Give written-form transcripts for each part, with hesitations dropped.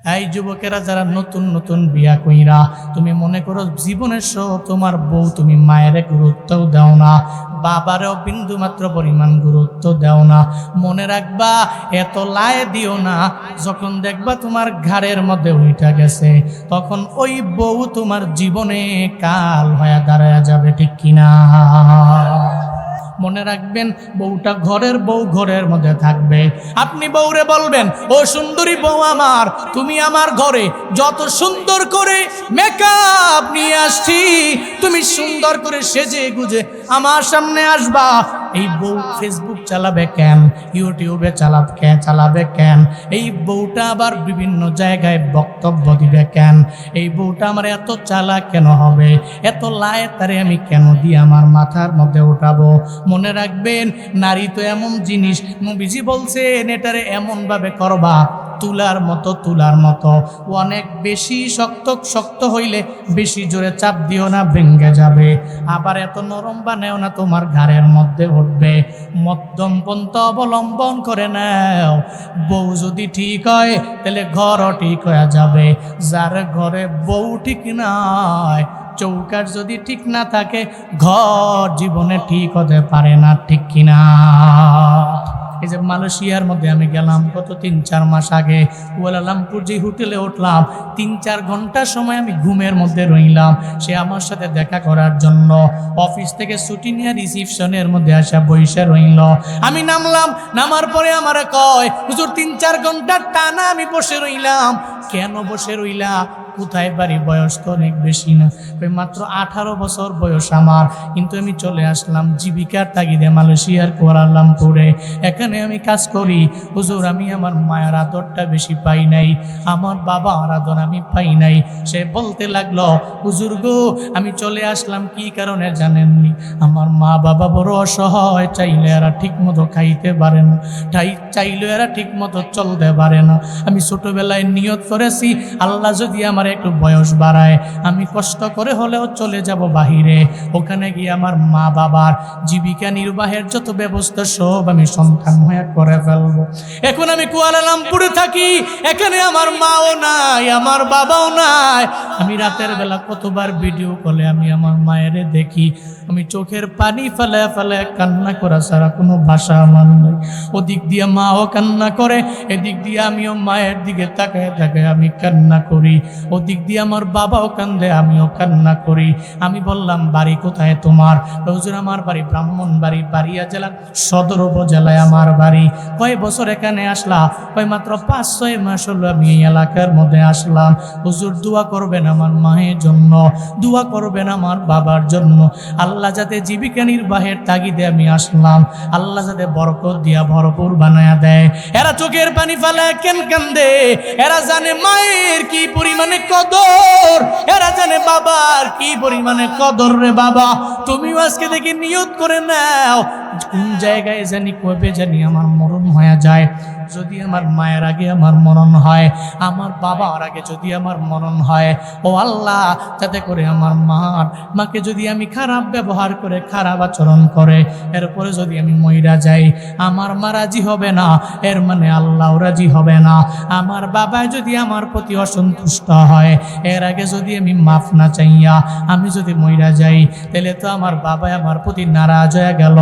এই যুবকেরা যারা নতুন নতুন বিয়া কইরা তুমি মনে করো জীবনের সব তোমার বউ, তুমি মায়ের গুরুত্বও দাও না, বাবারেও বিন্দু মাত্র পরিমাণ গুরুত্ব দাও না। মনে রাখবা এত লায়ে দিও না, যখন দেখবা তোমার ঘাড়ের মধ্যে উইঠা গেছে তখন ওই বউ তোমার জীবনে কাল হয়ে দাঁড়ায় যাবে, ঠিক কিনা? মনে রাখবেন বউটা ঘরের বউ, ঘরের মধ্যে থাকবে। আপনি বউরে বলবেন, ও সুন্দরী বউ আমার, তুমি আমার ঘরে যত সুন্দর করে মেকআপ নিয়ে আসছি, তুমি সুন্দর করে সেজে গুজে আমার সামনে আসবা। এই বউ ফেসবুক চালাবে কেন, ইউটিউবে চালাবে কেন? এই বউটা আবার বিভিন্ন জায়গায় বক্তব্য দিবে কেন? এই বউটা আমার এত চালাক কেন হবে? এত লায়ে তারে আমি কেন দিয়ে আমার মাথার মধ্যে উঠাবো? মনে রাখবেন নারী তো এমন জিনিস, নবীজি বলছেন এটারে এমনভাবে করবা তুলার মতো অনেক বেশি শক্ত হইলে বেশি জোরে চাপ দিও না, ভেঙে যাবে। আবার এত নরম বানাও না তোমার ঘাড়ের মধ্যে উঠবে। মধ্যম পন্থা অবলম্বন করে নাও। বউ যদি ঠিক হয় তাহলে ঘরও ঠিক হয়ে যাবে। যার ঘরে বউ ঠিক নয়, চৌকাঠ যদি ঠিক না থাকে, ঘর জীবনে ঠিক হতে পারে না, ঠিক কিনা? এই যে মালয়েশিয়ার মধ্যে আমি গেলাম গত 3-4 মাস আগে, কুয়ালালামপুর যে হোটেলে উঠলাম, 3-4 ঘন্টা সময় আমি ঘুমের মধ্যে রইলাম। সে আমার সাথে দেখা করার জন্য অফিস থেকে ছুটি নিয়ে রিসিপশনের মধ্যে আসা বইসা রইল। আমি নামলাম, নামার পরে আমার কয়, হুজুর 3-4 ঘন্টা টানা আমি বসে রইলাম। কেন বসে রইলা? কোথায় বাড়ি? বয়স তো অনেক বেশি না, মাত্র 18 বছর বয়স আমার, কিন্তু আমি চলে আসলাম জীবিকার তাগিদে মালয়েশিয়ার কুয়ালালামপুরে। এখানে আমি কাজ করি। হুজুর আমি আমার মায়ের আদরটা বেশি পাই নাই, আমার বাবা আদর আমি পাই নাই। সে বলতে লাগলো, হুজুর গো আমি চলে আসলাম কি কারণে জানেননি? আমার মা বাবা বড় অসহায়, চাইলে এরা ঠিক মতো খাইতে পারে না, চাইলে এরা ঠিক মতো চলতে পারে না। আমি ছোটবেলায় নিয়ত করেছি আল্লাহ যদি আমার একটু বয়স বাড়ায় আমি কষ্ট করে হলেও চলে যাব বাহিরে, ওখানে গিয়ে আমার মা বাবার জীবিকা নির্বাহের যত ব্যবস্থা সব আমি সন্তান হয়ে করে ফেলবো। এখন আমি কুয়ালালামপুরে থাকি, এখানে আমার মাও নাই, আমার বাবাও নাই। আমি রাতের বেলা কতবার ভিডিও কলে আমি আমার মায়ের দেখি, আমি চোখের পানি ফেলে ফেলে কান্না করা ছাড়া কোনো ভাষা আমার নেই। ওদিক দিয়ে মাও কান্না করে, এদিক দিয়ে আমিও মায়ের দিকে তাকায় তাকায় আমি কান্না করি। ওদিক দিয়ে আমার বাবাও কান্দে, আমিও কান্না করি। আমি বললাম বাড়ি কোথায় তোমার? হুজুর আমার বাড়ি ব্রাহ্মণবাড়ি, বাড়িয়া জেলার সদর উপজেলায় আমার বাড়ি। কয় বছর এখানে আসলা? কয় মাত্র 5-6 মাস হলো আমি এই এলাকার মধ্যে আসলাম। হুজুর দোয়া করবেন আমার মায়ের জন্য, দোয়া করবেন আমার বাবার জন্য। আল্লাহ যাতে জীবিকা নির্বাহের তাগিদে আমি আসলাম, আল্লাহ যাতে বরকত দিয়া ভরপুর বানায়া দেয়। এরা চোখের পানি ফেলে কেন কান্দে? এরা জানে মায়ের কি পরিমাণে কদর, এরা জানে বাবার কি পরিমাণে কদর। রে বাবা তুমিও আজকে দেখি নিয়ত করে নাও, কোন জায়গায় জানি কবে জানি আমার মরণ হয়ে যায়। যদি আমার মায়ের আগে আমার মরণ হয়, আমার বাবার আগে যদি আমার মরণ হয়, ও আল্লাহ যাতে করে আমার মাকে যদি আমি খারাপ ব্যবহার করে, খারাপ আচরণ করে, এরপরে যদি আমি মইরা যাই, আমার মা রাজি হবে না, এর মানে আল্লাহ রাজি হবে না। আমার বাবা যদি আমার প্রতি অসন্তুষ্ট হয়, এর আগে যদি আমি মাফ না চাইয়া আমি যদি মইরা যাই, তাহলে তো আমার বাবা আমার প্রতি নারাজ হয়ে গেল,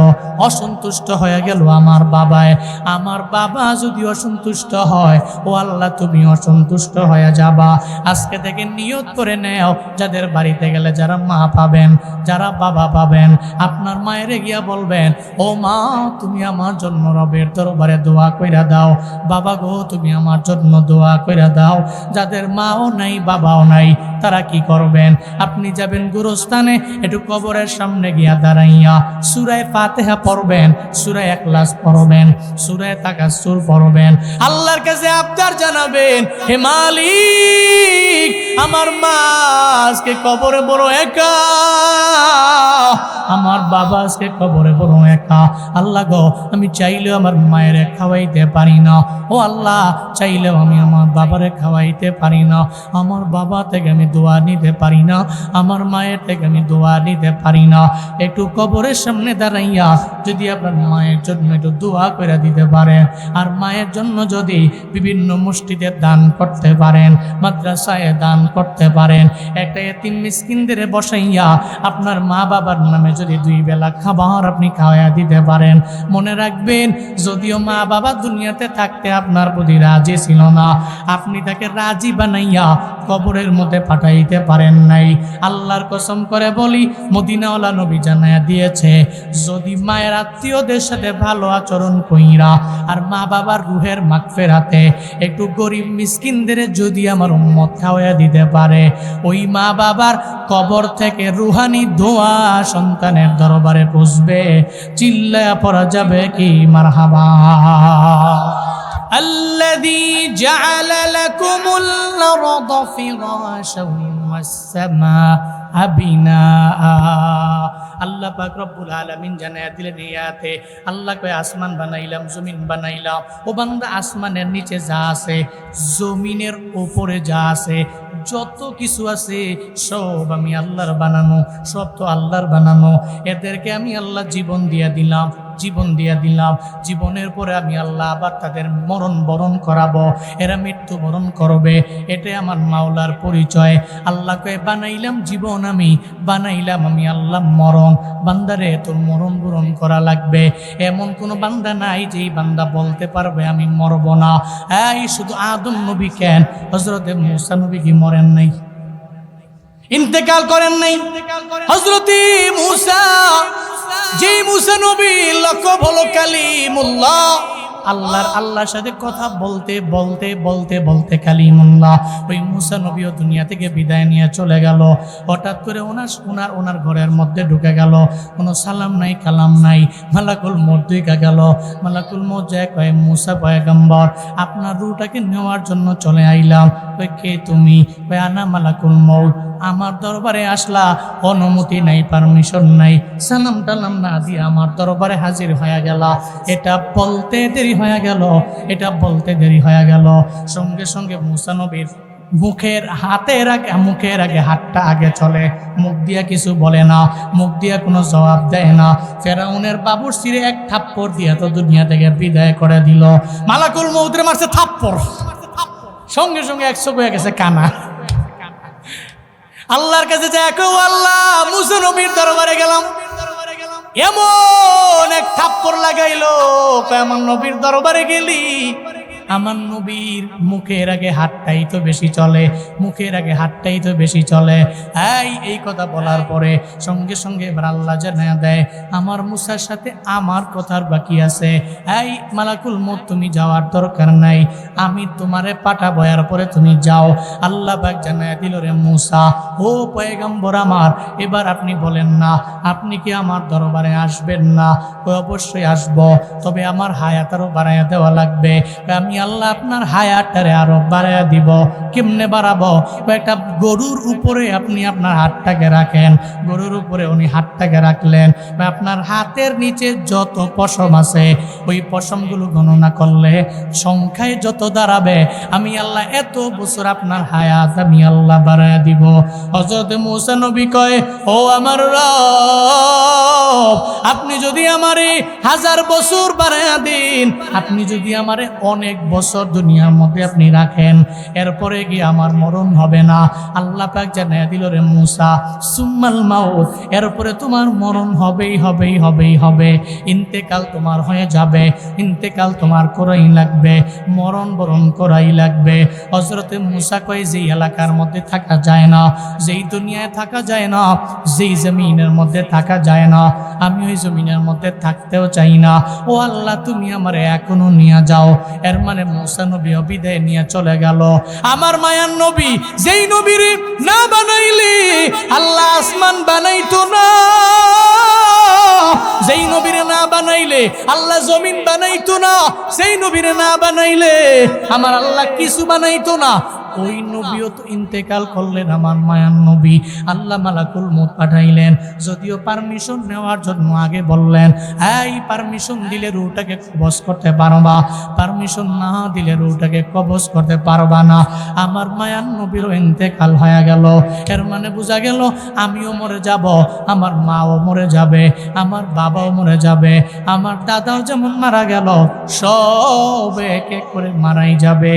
অসন্তুষ্ট হয়ে গেল আমার বাবায়। আমার বাবা যদি অসন্তুষ্ট হয়, ও আল্লাহ তুমি অসন্তুষ্ট হয়ে যাবা। আজকে থেকে নিয়ত করে নেও, যাদের বাড়িতে গেলে যারা মা পাবেন, যারা বাবা পাবেন, আপনার মায়ের গিয়া বলবেন, ও মা তুমি আমার জন্য রবের দরবারে দোয়া কইরা দাও। বাবা গো তুমি আমার জন্য দোয়া কইরা দাও। যাদের মাও নাই বাবাও নাই তারা কি করবেন? আপনি যাবেন গুরুস্থানে, একটু কবরের সামনে গিয়া দাঁড়াইয়া সূরা ফাতিহা পড়বেন, সূরা ইখলাস পড়বেন, সূরা তাকাসসুর পড়বেন, আল্লাহর কাছে আবদার জানাবেন, হে মালিক আমার মা আজকে কবরে বড় একা, আমার বাবা আজকে কবরে বড় একা। আল্লাহ গো, আমি চাইলেও আমার মায়ের খাওয়াইতে পারি না। ও আল্লাহ, চাইলেও আমি আমার বাবারে খাওয়াইতে পারি না। আমার বাবা থেকে আমি দোয়া নিতে পারি না, আমার মায়ের থেকে আমি দোয়া নিতে পারি না। একটু কবরের সামনে দাঁড়াইয়া যদি আপনার মায়ের জন্য একটু দোয়া করে দিতে পারেন, আর মায়ের জন্য যদি বিভিন্ন মসজিদে দান করতে পারেন, মাদ্রাসায় দান করতে পারেন, একটা এতিম মিসকিনদের বসাইয়া আপনার মা বাবার নামে যদি 2 বেলা খাবার আপনি খাওয়াইয়া দিতে পারেন, মনে রাখবেন, যদিও মা বাবা দুনিয়াতে থাকতে আপনার প্রতি রাজি ছিল না, আপনি তাকে রাজি বানাইয়া কবরের মধ্যে পাঠাইতে পারেন নাই। আল্লাহর কসম করে বলি, মদিনাওয়ালা নবী জানায়া দিয়েছে, যদি মায়ের আত্মীয়দের সাথে ভালো আচরণ কইরা আর মা বাবার রুহের মাগফিরাতে একটু গরিব মিসকিনদের যদি আমার উম্মত খাওয়াইয়া দিতে পারে, ওই মা বাবার কবর থেকে রুহানি দোয়া সন্তানের দরবারে পৌঁছবে। চিল্লায়া পড়া যাবে কি মারহাবা। الذي جعل لكم الأرض فراشا والسماء بناء। আল্লাহ পাক রব্বুল আলামিন জানায়া দিলেন ইয়াতে, আল্লাহ কয় আসমান বানাইলাম, জমিন বানাইলাম। ও বান্দা, আসমানের নিচে যা আছে, জমিনের উপরে যা আছে, যত কিছু আছে সব আমি আল্লাহর বানানো, সব তো আল্লাহর বানানো। এদেরকে আমি আল্লাহ জীবন দিয়া দিলাম, জীবন দিয়া দিলাম। জীবনের পরে আমি আল্লাহ আবার তাদের মরণ বরণ করাবো, এরা মৃত্যু বরণ করবে। এটাই আমার মাওলার পরিচয়। আল্লাহ কয়ে বানাইলাম জীবন, আমি বানাইলাম আমি আল্লাহ মরণ। বান্দারে, তোর মরণ বরণ করা লাগবে। এমন কোনো বান্দা নাই যেই বান্দা বলতে পারবে আমি মরব না। এই শুধু আদম নবী কেন, হযরতে মূসা নবী কি মরেন নাই? ইন্তেকাল করেন নাই? হযরতে মূসা, যে মূসা নবী লকব হলো কালিমুল্লাহ, আল্লাহর সাথে কথা বলতে বলতে বলতে বলতে কালিমুল্লাহ, ওই মূসা নবীও দুনিয়া থেকে বিদায় নিয়ে চলে গেল। হঠাৎ করে ওনার ঘরের মধ্যে ঢুকে গেল, কোনো সালাম নাই কালাম নাই। মালাকুল মউত ঢুকে গেল। মালাকুল মউত যায় কয়, মূসা পয়গম্বর, আপনার রূহটাকে নেওয়ার জন্য চলে আইলাম। কয়, কে তুমি? কয়, আনা মালাকুল মউত। আমার দরবারে আসলা, অনুমতি নাই, পারমিশন নাই, সালাম টালাম না দিয়ে আমার দরবারে হাজির হয়ে গেল। এটা বলতে দেরি হয়ে গেল, এটা বলতে দেরি হয়ে গেল। সঙ্গে সঙ্গে মূসা নবীর মুখের আগে হাতটা আগে চলে, মুখ দিয়া কিছু বলে না, মুখ দিয়া কোনো জবাব দেয় না। ফেরাউনের বাবুর শিরে এক থাপ্পড় দিয়া তো দুনিয়া থেকে বিদায় করে দিল। মালাকুল মউতের মারছে থাপ্পড়, সঙ্গে সঙ্গে 100 হয়ে গেছে কানা। আল্লাহর কাছে যায়, আল্লাহ, মূসা নবীর দরবারে গেলাম, এমন এক থাপ্পড় লাগাইলো। আমার নবীর দরবারে গেলি, আমার নবীর মুখের আগে হাতটাই তো বেশি চলে, মুখের আগে হাতটাই তো বেশি চলে। এই কথা বলার পরে সঙ্গে সঙ্গে এবার আল্লাহ জানায়া দেয়, আমার মূসার সাথে আমার কথার বাকি আছে। মালাকুল মউত, তুমি যাওয়ার দরকার নাই, আমি তোমারে পাঠাবো, এর পরে তুমি যাও। আল্লাহ পাক জানায়া দিল, রে মূসা, ও পয়গম্বর আমার, এবার আপনি বলেন না, আপনি কি আমার দরবারে আসবেন না? অবশ্যই আসবো, তবে আমার হায়াত আরো বাড়াইয়া দেওয়া লাগবে। আমি আল্লাহ আপনার হায়াতটারে আরো বাড়াইয়া দিব। কেমনে বাড়াবো? একটা গরুর উপরে আপনি আপনার হাতটাকে রাখেন, গরুর উপরে উনি হাতটাকে রাখলেন, আপনার হাতের নিচে যত পশম আছে, ওই পশমগুলো গণনা করলে সংখ্যায় যত দাঁড়াবে, আমি আল্লাহ এত বছর আপনার হায়াত আমি আল্লাহ বাড়াইয়া দিব। হযরত মূসা নবী কয়, ও আমার রব, আপনি যদি আমারে 1000 বছর বাড়াইয়া দিন, আপনি যদি আমারে অনেক বছর দুনিয়ার মধ্যে আপনি রাখেন, এরপরে কি আমার মরণ হবে না? আল্লাহ পাক জানায়া দিল, রে মূসা, সুম্মাল মাউত, এরপরে তোমার মরণ হবেই হবেই হবেই হবে। ইন্তেকাল তোমার হয়ে যাবে, ইন্তেকাল তোমার করাই লাগবে, মরণ বরণ করাই লাগবে। হযরতে মূসা কয়, যেই এলাকার মধ্যে থাকা যায় না, যেই দুনিয়ায় থাকা যায় না, যেই জমিনের মধ্যে থাকা যায় না, আমি ওই জমিনের মধ্যে থাকতেও চাই না। ও আল্লাহ, তুমি আমারে এখনো নিয়ে যাও। এর মানে মূসা নবী বিদায় নিয়ে চলে গেল। আমার মায়ার নবী, যেই নবীর না বানাইলে আল্লাহ আসমান বানাইতো না, যেই নবীর না বানাইলে আল্লাহ জমিন বানাইতো না, সেই নবীর না বানাইলে আমার আল্লাহ কিছু বানাইতো না। ওই নবীও তো ইন্তেকাল করলেন, আমার মায়ার নবী। আল্লাহ মালাকুল মউত পাঠাইলেন, যদিও পারমিশন নেওয়ার জন্য আগে বললেন, এই পারমিশন দিলে রূহটাকে কবজ করতে পারবা, পারমিশন না দিলে রূহটাকে কবজ করতে পারবা না। আমার মায়ার নবীরও ইন্তেকাল হয়ে গেল। এর মানে বোঝা গেল আমিও মরে যাব, আমার মাও মরে যাবে, আমার বাবাও মরে যাবে, আমার দাদাও যেমন মারা গেল, সব এক এক করে মারাই যাবে।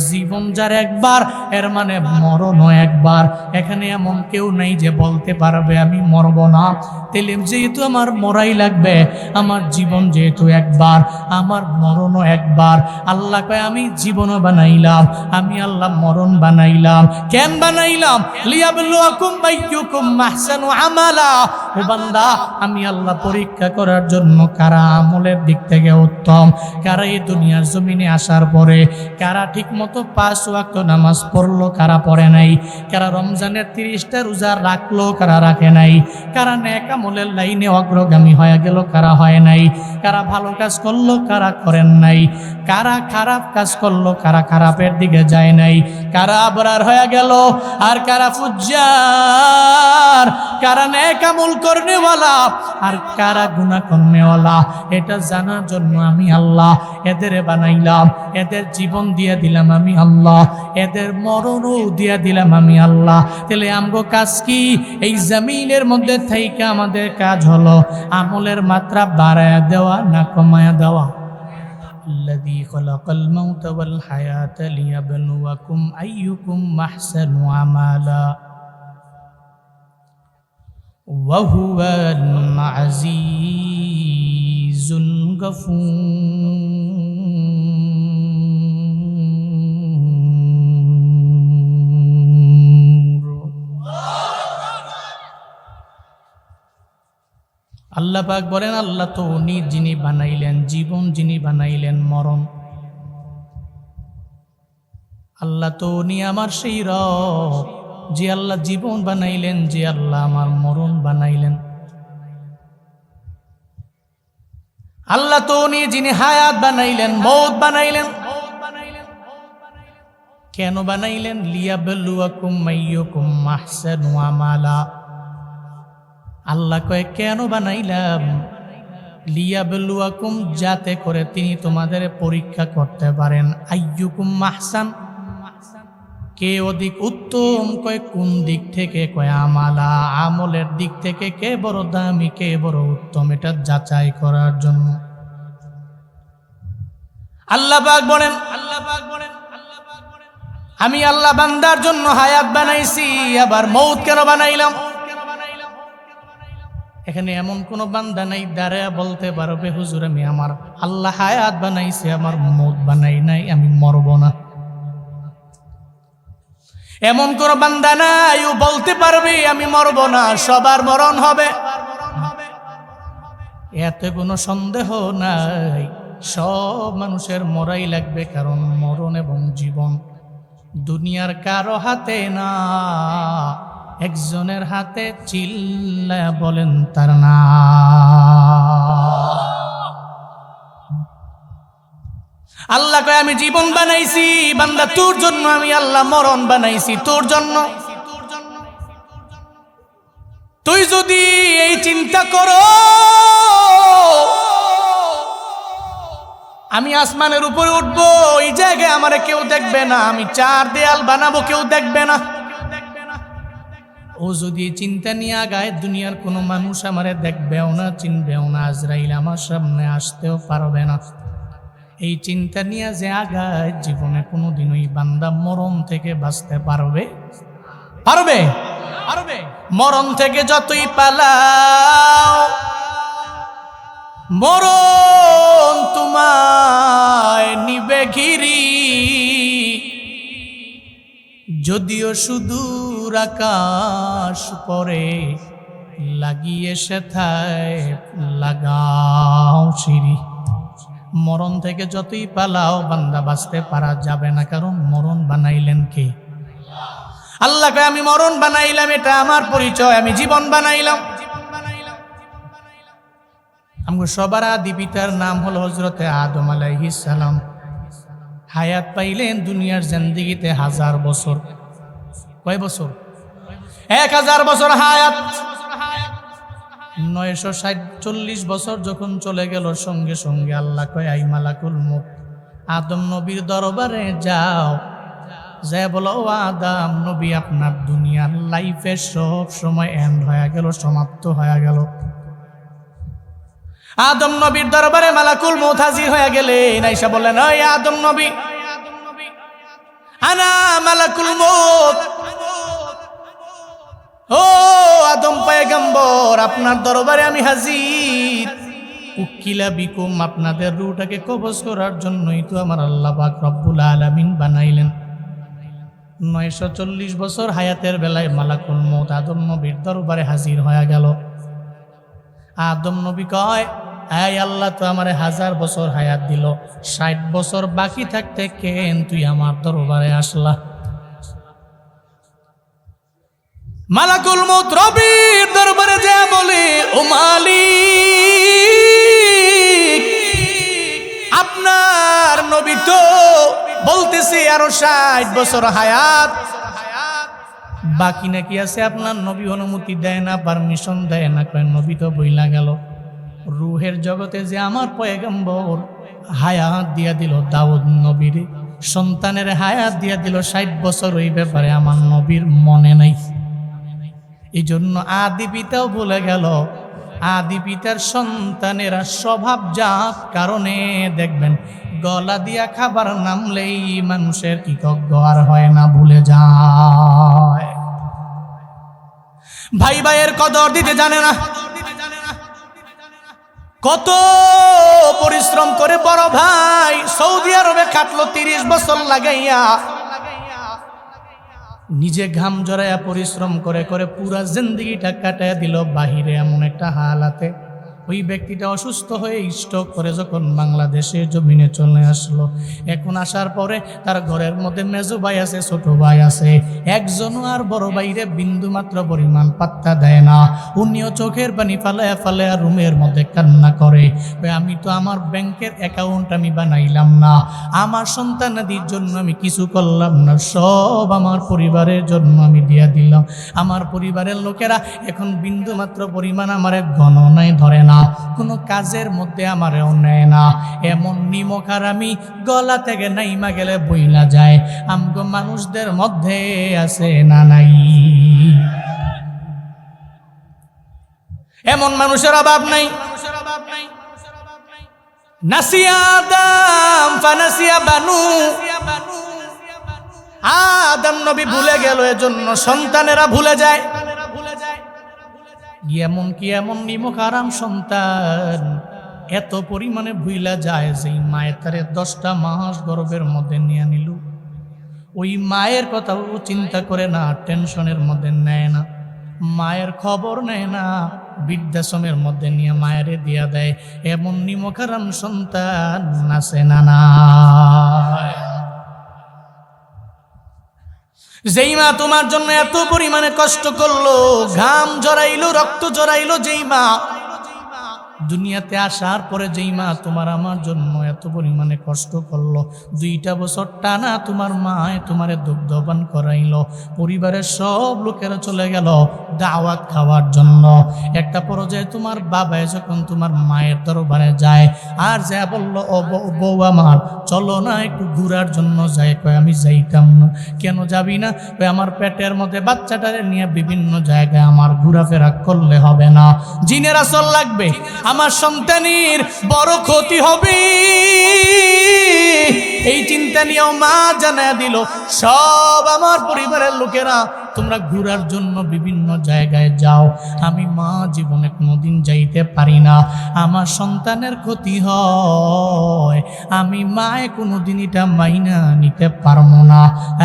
জীবন যার একবার, এর মানে মরণও একবার। এখানে এমন কেউ নেই যে বলতে পারবে আমি মরব না। তেলে যেহেতু আমার মরাই লাগবে, আমার জীবন যেহেতু একবার, আমার মরণও একবার। আল্লাহ কয় আমি জীবনও বানাইলাম, আমি আল্লাহ মরণ বানাইলাম। কেন বানাইলাম? লিয়াবলুয়াকুম আইয়ুকুম আহসানু আমালা। ও বান্দা, আমি আল্লাহ পরীক্ষা করার জন্য কারা আমলের দিক থেকে উত্তম, কারা এই দুনিয়ার জমিনে আসার পরে কারা ঠিক মতো 5 ওয়াক্ত নামাজ পড়লো, কারা পড়ে নাই, কারা রমজানের 30টা রোজা রাখলো, কারা রাখে নাই, কারা নেক আমলের লাইনে অগ্রগামী হয়ে গেল, কারা হয় নাই, কারা ভালো কাজ করলো, কারা করেন নাই, কারা খারাপ কাজ করলো, কারা খারাপের দিকে যায় নাই, কারা আবরার হয়ে গেল, আর কারা ফুজ্জার, কারা নেক আমল করনেওয়ালা আর কারা গুনাহ করনেওয়ালা। এটা জানার জন্য আমি আল্লাহ এদের বানাইলাম, এদের জীবন দিয়ে দিলাম আমি আল্লাহ, এদের মরণও দিয়ে দিলাম আমি আল্লাহ। তাহলে আমগো কাজ কি? এই জমিনের মধ্যে থেকে আমাদের কাজ হলো আমলের মাত্রা বাড়ায়া দেওয়া না কমায়া দেওয়া। الذي خلق الموت والحياة ليبلوكم أيكم أحسن عملا وهو العزيز الغفور। আল্লাহ পাক বলেন, আল্লাহ তো উনি যিনি বানাইলেন জীবন, যিনি বানাইলেন মরণ। আল্লাহ তো উনি আমার সেই রব, যে আল্লাহ জীবন বানাইলেন, যে আল্লাহ আমার মরণ বানাইলেন। আল্লাহ তো উনি যিনি হায়াত বানাইলেন, মৌত বানাইলেন। কেন বানাইলেন? লিয়াবলুয়াকুম আইয়ুকুম আহসানু আমালা। আল্লাহ কয় কেন বানাইলাম? লিয়াবলুয়াকুম, যাতে করে তিনি তোমাদের পরীক্ষা করতে পারেন। আইয়ুকুম আহসান, কে অধিক উত্তম। কয় কোন দিক থেকে? কয় আমালা, আমলের দিক থেকে কে বড় দামি, কে বড় উত্তম, এটা যাচাই করার জন্য। আল্লাহ পাক বলেন, আমি আল্লাহ বান্দার জন্য হায়াত বানাইছি, আবার মৌত কেন বানাইলাম? এখানে এমন কোন বান্দা নাই দাঁড়ায় বলতে পারবে হুজুর আমি আমার আল্লাহ হায়াত বানাইছে, আমার মৌত বানাই নাই, আমি মরব না। এমন কোন বান্দা নাই ও বলতে পারবে আমি মরব না, সবার মরণ হবে। এতে কোনো সন্দেহ নাই, সব মানুষের মরাই লাগবে, কারণ মরণ এবং জীবন দুনিয়ার কারো হাতে না, একজনের হাতে। চিল্লায়া বলেন তার না। আল্লাহ কয় আমি জীবন বানাইছি বান্দা তোর জন্য, আমি আল্লাহ মরণ বানাইছি তোর জন্য। তুই যদি এই চিন্তা করো আমি আসমানের উপরে উঠবো, এই জায়গায় আমারে কেউ দেখবে না, আমি 4 দেয়াল বানাবো, কেউ দেখবে না, ও যদি চিন্তা নিয়ে আগায় দুনিয়ার কোনো মানুষ আমারে দেখবেও না, চিনবেও না, আজরাইল আমার সামনে আসতেও পারবে না। এই চিন্তা নিয়ে যে আগায় জীবনে কোনোদিনই বান্দা মরণ থেকে বাঁচতে পারবে? পারবে? পারবে? মরণ থেকে যতই পালাও, মরণ তোমায় নিবে ঘিরি। যদিও সুদূর আকাশ পরে লাগিয়ে সেথায় লাগাও সিঁড়ি। মরণ থেকে যতই পালাও বান্দা বাঁচতে পারা যাবে না, কারণ মরণ বানাইলেন কে? আল্লাহ কয় আমি মরণ বানাইলাম, এটা আমার পরিচয়, আমি জীবন বানাইলাম। আমগো সবার আদি পিতার নাম হলো হযরতে আদম আলাইহিস সালাম। হায়াত পাইলেন দুনিয়ার জিন্দেগিতে 1000 বছর। কয় বছর? 1000 বছর হায়াত। 940 বছর যখন চলে গেল, সঙ্গে সঙ্গে আল্লাহ কয়, আই মালাকুল মউত, আদম নবীর দরবারে যাও, যে বলো, ও আদম নবী, আপনার দুনিয়ার লাইফে সব সময় এন্ড হয়ে গেল, সমাপ্ত হয়ে গেল। আদম নবীর দরবারে মালাকুল মউত হাজির হয়ে গেলেন। আয়েশা বললেন, ওই আদম নবী, আনা মালাকুল মউত, ও আদম পয়গম্বর, আপনার দরবারে আমি হাজির। উকিলা বিকুম, আপনাদের রূহটাকে কবজ করার জন্যই তো আমার আল্লাহ পাক রব্বুল আলামিন বানাইলেন। 940 বছর হায়াতের বেলায় মালাকুল মউত আদম নবীর দরবারে হাজির হয়ে গেল। আদম নবী কয়, এই আল্লাহ তো আমারে 1000 বছর হায়াত দিল, 60 বছর বাকি থাকতে কেন তুই আমার দরবারে আসলা? মালাকুল মউত রবির দরবারে যা বলে, ও মালিক, আপনার নবী তো বলতেছে আরো 60 বছর হায়াত বাকি নাকি আছে, আপনার নবী অনুমতি দেয় না, পারমিশন দেয় না। কয় নবী তো বইলা গেল, রুহের জগতে যে আমার পয়গম্বর হায়াত দিয়া দিল দাউদ নবীর, সন্তানের হায়াত দিয়া দিল 60 বছর, ওই ব্যাপারে আমার নবীর মনে নাই। এই জন্য আদি পিতাও বলে গেল, আদি পিতার সন্তানেরা স্বভাবজাত কারণে দেখবেন গলা দিয়া খাবার নামলেই মানুষের কৃতজ্ঞ আর হয় না, ভুলে যায়। ভাই ভাইয়ের কদর দিতে জানে না। কত পরিশ্রম করে বড় ভাই সৌদি আরবে কাটলো 30 বছর লাগাইয়া, নিজে ঘাম জড়াইয়া পরিশ্রম করে করে পুরা জিন্দেগিটা কাটাইয়া দিল বাহিরে। এমন একটা হালাতে ওই ব্যক্তিটা অসুস্থ হয়ে স্ট্রোক করে যখন বাংলাদেশে জমিনে চলে আসলো, এখন আসার পরে তার ঘরের মধ্যে মেজো ভাই আছে, ছোট ভাই আছে, একজনও আর বড় ভাইরে বিন্দু মাত্র পরিমাণ পাত্তা দেয় না। উনিও চোখের পানি ফালায়া ফালায়া রুমের মধ্যে কান্না করে, আমি তো আমার ব্যাংকের অ্যাকাউন্ট আমি বানাইলাম না, আমার সন্তানাদির জন্য আমি কিছু করলাম না, সব আমার পরিবারের জন্য আমি দিয়া দিলাম। আমার পরিবারের লোকেরা এখন বিন্দু মাত্র পরিমাণ আমার গণনায় ধরে না, কোনো কাজের মধ্যে আমারও নেয় না। এমন নিমক আর আমি গলা থেকে নাইমা গেলে বইলা যায়। আমগো মানুষদের মধ্যে আছে না নাই? এমন মানুষের অভাব নাই। নাসিয়া আদম ফানাসিয়া বানু, আদম নবী ভুলে গেল, এজন্য সন্তানেরা ভুলে যায়। এমন কি এমন নিমক আরাম সন্তান এত পরিমাণে ভুইলা যায় যে মায়ের তারে 10টা মাস গর্ভের মধ্যে নিয়ে নিল, ওই মায়ের কথাও চিন্তা করে না, টেনশনের মধ্যে নেয় না, মায়ের খবর নেয় না, বৃদ্ধাশ্রমের মধ্যে নিয়ে মায়েরে দিয়া দেয়। এমন নিমক আরাম সন্তান আছে না না? যেই মা তোমার জন্য এত পরিমাণে কষ্ট করলো, ঘাম জড়াইলো, রক্ত জড়াইলো, যেই মা দুনিয়াতে আসার পরে যেই মা তোমার আমার জন্য এত পরিমাণে কষ্ট করলো, 2টা বছর টানা তোমার মায় তোমারে দুগ্ধপান করাইলো, পরিবারের সব লোকেরা চলে গেল দাওয়াত খাওয়ার জন্য। একটা পর্যায়ে তোমার বাবায় যখন তোমার মায়ের দরবারে যায় আর যা বললো, ও বউ আমার চলো না একটু ঘুরার জন্য যাই। কয় আমি যাইতাম না। কেন যাবি না? কয় আমার পেটের মধ্যে বাচ্চাটারে নিয়ে বিভিন্ন জায়গায় আমার ঘোরাফেরা করলে হবে না, জিনের আসর লাগবে, আমার সন্তানের বড় ক্ষতি হবে। এই চিন্তা নিয়েও মা জানায় দিল, সব আমার পরিবারের লোকেরা তোমরা ঘোরার জন্য বিভিন্ন জায়গায় যাও, আমি মা জীবনে কোনোদিন যাইতে পারি না, আমার সন্তানের ক্ষতি হয়, আমি মায়ে কোনোদিন এটা মাইনা নিতে পারবো না।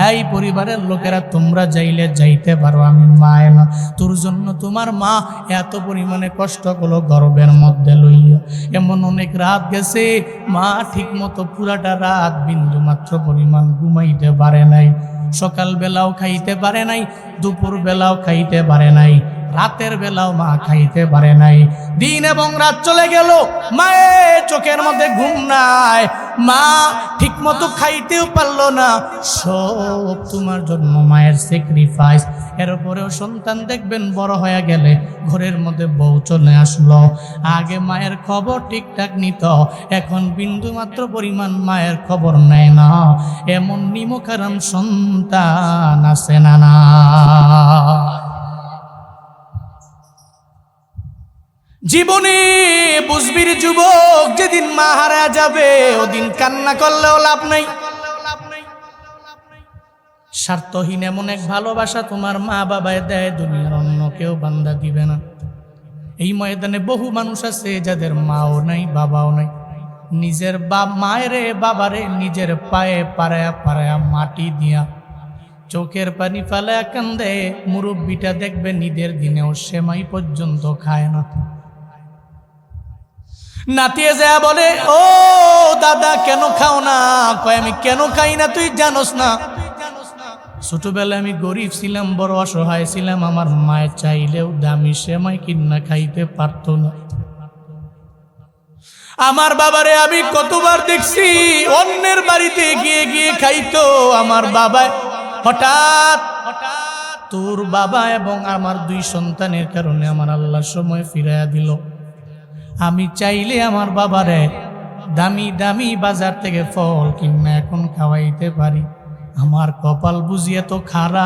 এই পরিবারের লোকেরা তোমরা যাইলে যাইতে পারো, আমি মায়ে না। তোর জন্য তোমার মা এত পরিমাণে কষ্ট করলো গর্ভের মধ্যে লইয়া। এমন অনেক রাত গেছে মা ঠিক মতো পুরাটা রাত বিন্দু মাত্র পরিমাণ ঘুমাইতে পারে নাই, সকাল বেলাও খাইতে পারে নাই, দুপুর বেলাও খাইতে পারে নাই, রাতের বেলাও মা খাইতে পারে নাই। দিন এবং রাত চলে গেল, মায়ের চোখের মধ্যে ঘুম নাই, মা ঠিক মতো খাইতেও পারলো না, সব তোমার জন্য মায়ের স্যাক্রিফাইস। এরপরেও সন্তান দেখবেন বড় হয়ে গেলে ঘরের মধ্যে বউ চলে আসলো, আগে মায়ের খবর ঠিকঠাক নিত, এখন বিন্দু মাত্র পরিমাণ মায়ের খবর নেয় না। এমন নিমকারাম সন্তান আছে না না? জীবনে বুঝবির যুবক, যেদিন মা হারা যাবে ওদিন কান্না করলেও লাভ নাই। স্বার্থহীন এমন এক ভালোবাসা তোমার মা বাবায় দেয়, দুনিয়ার অন্য কেউ বান্দা দিবে না। এই ময়দানে বহু মানুষ আছে যাদের মাও নাই বাবাও নাই, নিজের মায়েরে বাবারে নিজের পায়ে পাড়ায়া পাড়ায়া মাটি দিয়া চোখের পানি ফালায়া কান্দে। মুরব্বিটা দেখবে ঈদের দিনেও সেমাই পর্যন্ত খায় না। নাতিয়ে যায় বলে, ও দাদা কেন খাও না? কয় আমি কেন খাই না তুই জানোস না? ছোটবেলায় আমি গরিব ছিলাম, বড় অসহায় ছিলাম, আমার মায়ের চাইলেও দামি সেমাই কিনা খাইতে পারতো না। আমার বাবারে আমি কতবার দেখছি অন্যের বাড়িতে গিয়ে গিয়ে খাইতো। আমার বাবা হঠাৎ তোর বাবা এবং আমার দুই সন্তানের কারণে আমার আল্লাহ সময় ফিরাইয়া দিল। আমি চাইলে আমার বাবারে দামি দামি বাজার থেকে ফল কিনা এখন খাওয়াইতে পারি। আমার কপাল বুঝিয়ে তো খারাপ,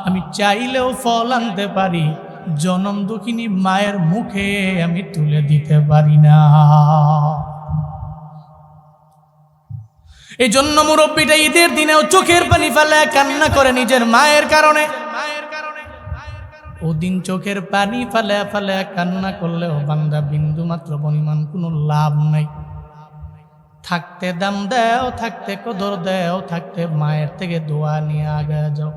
আমি চাইলেও ফল আনতে পারি, জনম দুঃখিনী মায়ের মুখে আমি তুলে দিতে পারি না। এই জন্য মুরব্বিটা ঈদের দিনেও চোখের পানি ফেলে কান্না করে নিজের মায়ের কারণে। ওদিন চোখের পানি ফেলে ফেলে কান্না করলেও বান্দা বিন্দু মাত্র পরিমাণ কোনো লাভ নাই। থাকতে দাম দেও, থাকতে কদর দেও, থাকতে মায়ের থেকে দোয়া নিয়ে আগে যাও।